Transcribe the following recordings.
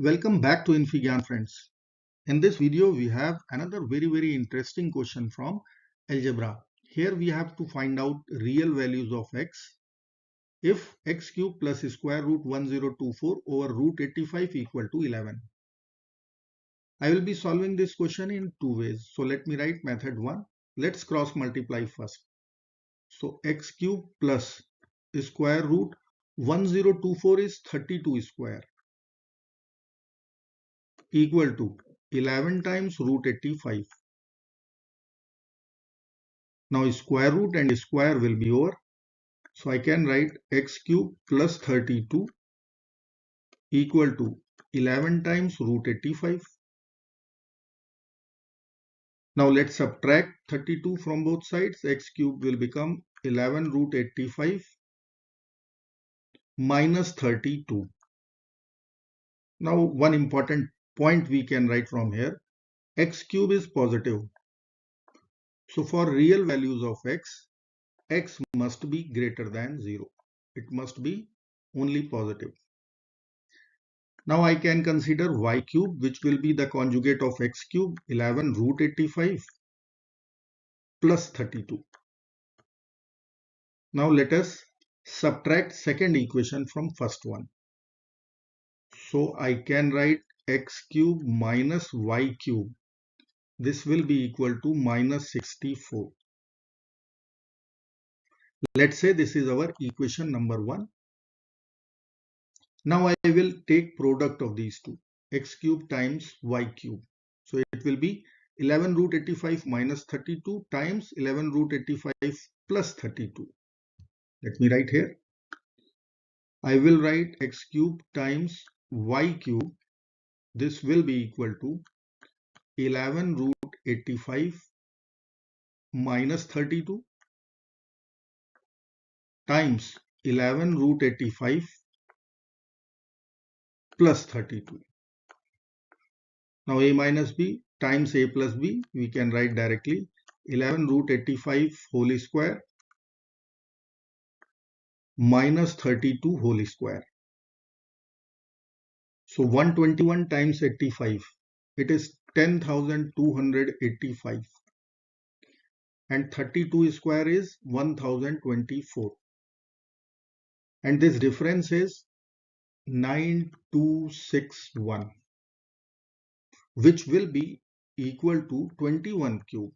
Welcome back to infyGyan friends. In this video we have another very interesting question from algebra. Here we have to find out real values of x if x cube plus square root 1024 over root 85 equal to 11. I will be solving this question in two ways. So let me write method 1. Let's cross multiply first. So x cube plus square root 1024 is 32 square equal to 11 times root 85. Now square root and square will be over. So I can write x cube plus 32 equal to 11 times root 85. Now let's subtract 32 from both sides. X cube will become 11 root 85 minus 32. Now one important point we can write from here. X cube is positive. So for real values of x must be greater than 0. It must be only positive. Now I can consider y cube, which will be the conjugate of x cube, 11 root 85 plus 32. Now let us subtract second equation from first one. So I can write x cube minus y cube. This will be equal to minus 64. Let's say this is our equation number 1. Now I will take product of these two, x cube times y cube. So it will be 11 root 85 minus 32 times 11 root 85 plus 32. Let me write here. I will write x cube times y cube. This will be equal to 11 root 85 minus 32 times 11 root 85 plus 32. Now a minus b times a plus b, we can write directly 11 root 85 whole square minus 32 whole square. So 121 times 85, it is 10,285 and 32 square is 1024 and this difference is 9261, which will be equal to 21 cube.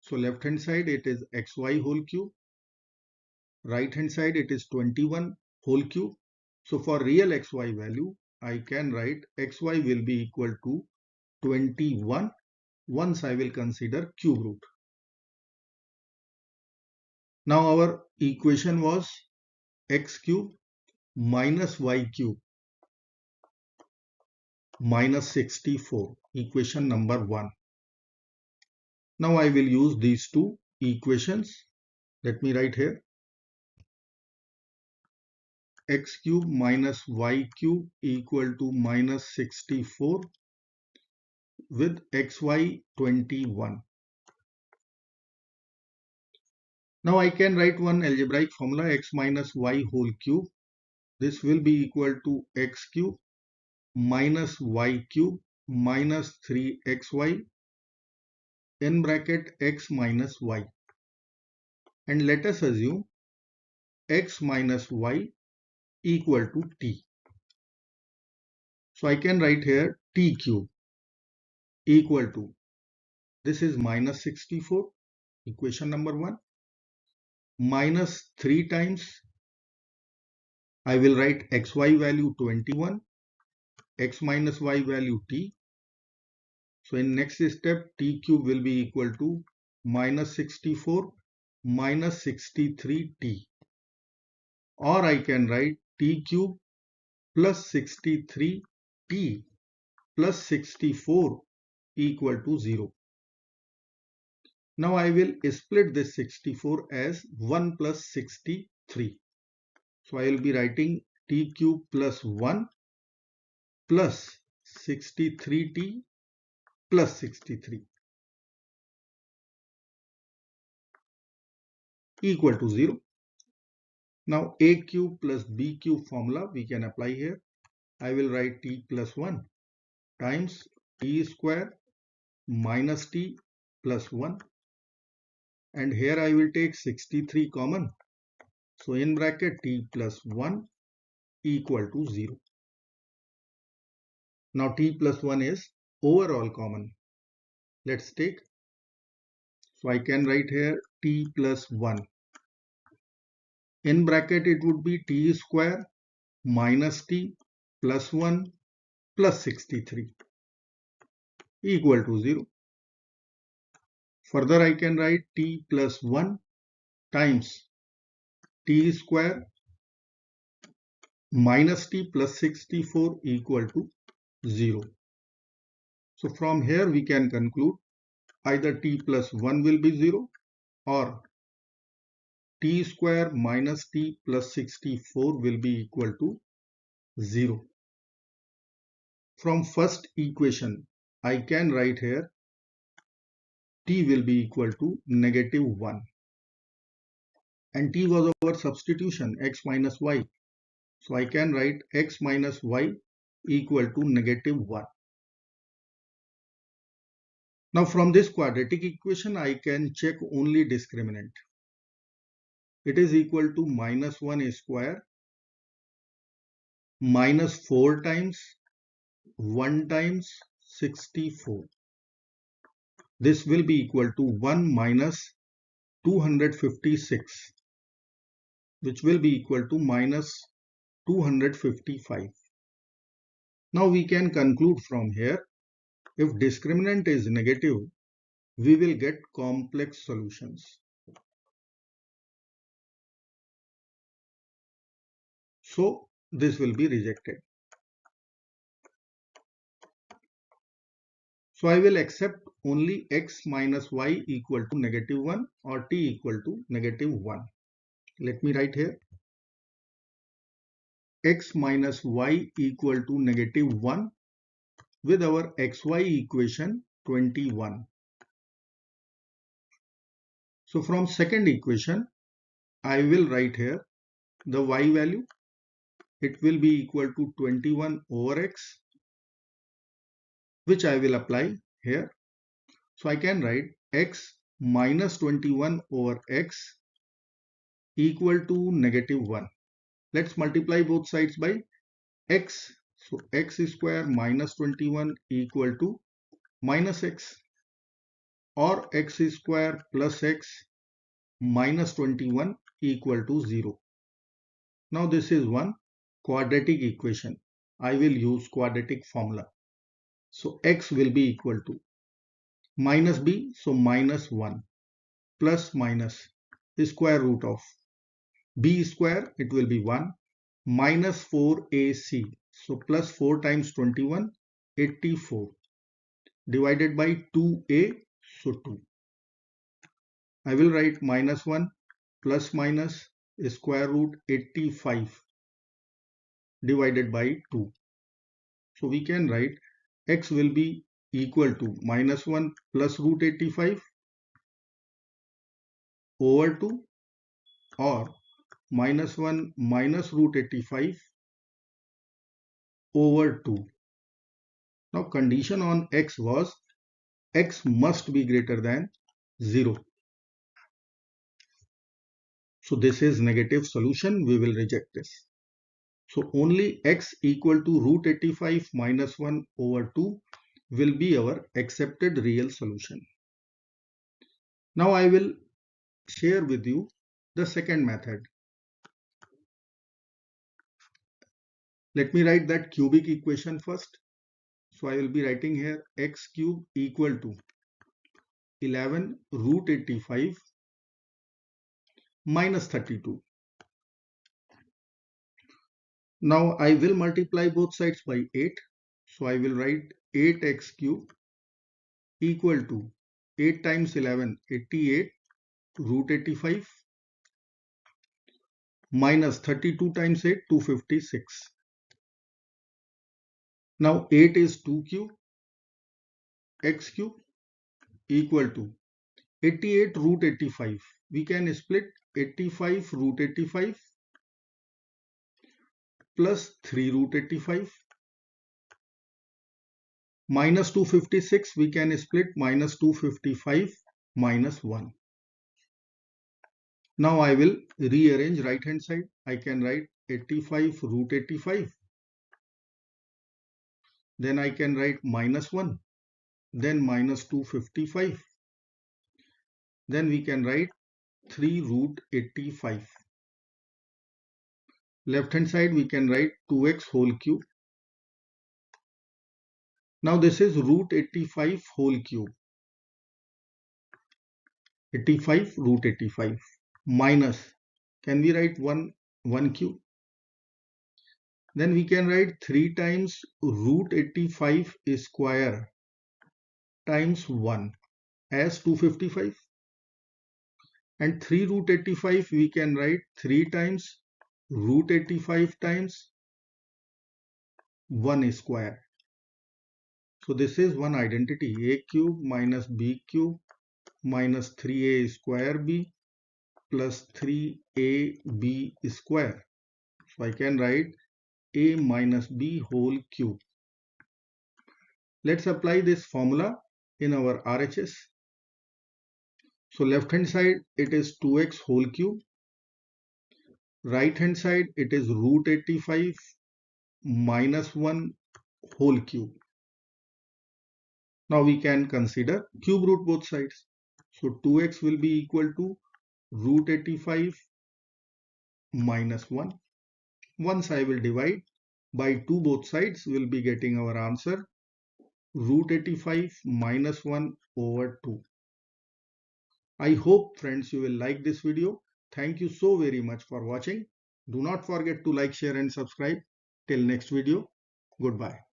So left hand side it is xy whole cube, right hand side it is 21 whole cube. So for real xy value, I can write xy will be equal to 21 once I will consider cube root. Now our equation was x cube minus y cube minus 64, equation number 1. Now I will use these two equations. Let me write here x cube minus y cube equal to minus 64 with xy 21. Now I can write one algebraic formula, x minus y whole cube. This will be equal to x cube minus y cube minus 3xy in bracket x minus y. And let us assume x minus y equal to t. So I can write here t cube equal to, this is minus 64, equation number 1, minus 3 times, I will write xy value 21, x minus y value t. So in next step, t cube will be equal to minus 64 minus 63t. Or I can write t cube plus 63t plus 64 equal to 0. Now I will split this 64 as 1 plus 63. So I will be writing t cube plus 1 plus 63t plus 63 equal to 0. Now a cube plus b cube formula we can apply here. I will write t plus 1 times t square minus t plus 1, and here I will take 63 common. So in bracket t plus 1 equal to 0. Now t plus 1 is overall common. Let's take. So I can write here t plus 1. In bracket it would be t square minus t plus 1 plus 63 equal to 0. Further I can write t plus 1 times t square minus t plus 64 equal to 0. So from here we can conclude either t plus 1 will be 0 or t square minus t plus 64 will be equal to 0. From first equation I can write here t will be equal to negative 1, and t was our substitution x minus y. So I can write x minus y equal to negative 1. Now from this quadratic equation I can check only discriminant. It is equal to minus 1 square minus 4 times 1 times 64. This will be equal to 1 minus 256, which will be equal to minus 255. Now we can conclude from here, if discriminant is negative, we will get complex solutions. So this will be rejected. So I will accept only x minus y equal to negative 1 or t equal to negative 1. Let me write here x minus y equal to negative 1 with our xy equation 21. So from second equation I will write here the y value. It will be equal to 21 over x, which I will apply here. So I can write x minus 21 over x equal to negative 1. Let's multiply both sides by x. So x square minus 21 equal to minus x, or x square plus x minus 21 equal to 0. Now this is one quadratic equation. I will use quadratic formula. So x will be equal to minus b, so minus 1, plus minus square root of b square, it will be 1, minus 4ac, so plus 4 times 21, 84, divided by 2a, so 2. I will write minus 1 plus minus square root 85 divided by 2. So we can write x will be equal to minus 1 plus root 85 over 2, or minus 1 minus root 85 over 2. Now condition on x was x must be greater than 0. So this is negative solution. We will reject this. So only x equal to root 85 minus 1 over 2 will be our accepted real solution. Now I will share with you the second method. Let me write that cubic equation first. So I will be writing here x cube equal to 11 root 85 minus 32. Now I will multiply both sides by 8. So I will write 8x cube equal to 8 times 11, 88 root 85 minus 32 times 8, 256. Now 8 is 2 cube, x cube equal to 88 root 85. We can split 85 root 85 plus 3 root 85. Minus 256 we can split minus 255 minus 1. Now I will rearrange right hand side. I can write 85 root 85. Then I can write minus 1. Then minus 255. Then we can write 3 root 85. Left hand side we can write 2x whole cube. Now this is root 85 whole cube. 85 root 85 minus, can we write 1 cube? Then we can write 3 times root 85 square times 1 as 255. And 3 root 85 we can write 3 times root 85 times 1 square. So this is one identity, a cube minus b cube minus 3a square b plus 3ab square. So I can write a minus b whole cube. Let's apply this formula in our RHS. So left hand side it is 2x whole cube. Right hand side it is root 85 minus 1 whole cube. Now we can consider cube root both sides. So 2x will be equal to root 85 minus 1. Once I will divide by 2 both sides, we will be getting our answer root 85 minus 1 over 2. I hope friends you will like this video. Thank you so very much for watching. Do not forget to like, share and subscribe. Till next video. Goodbye.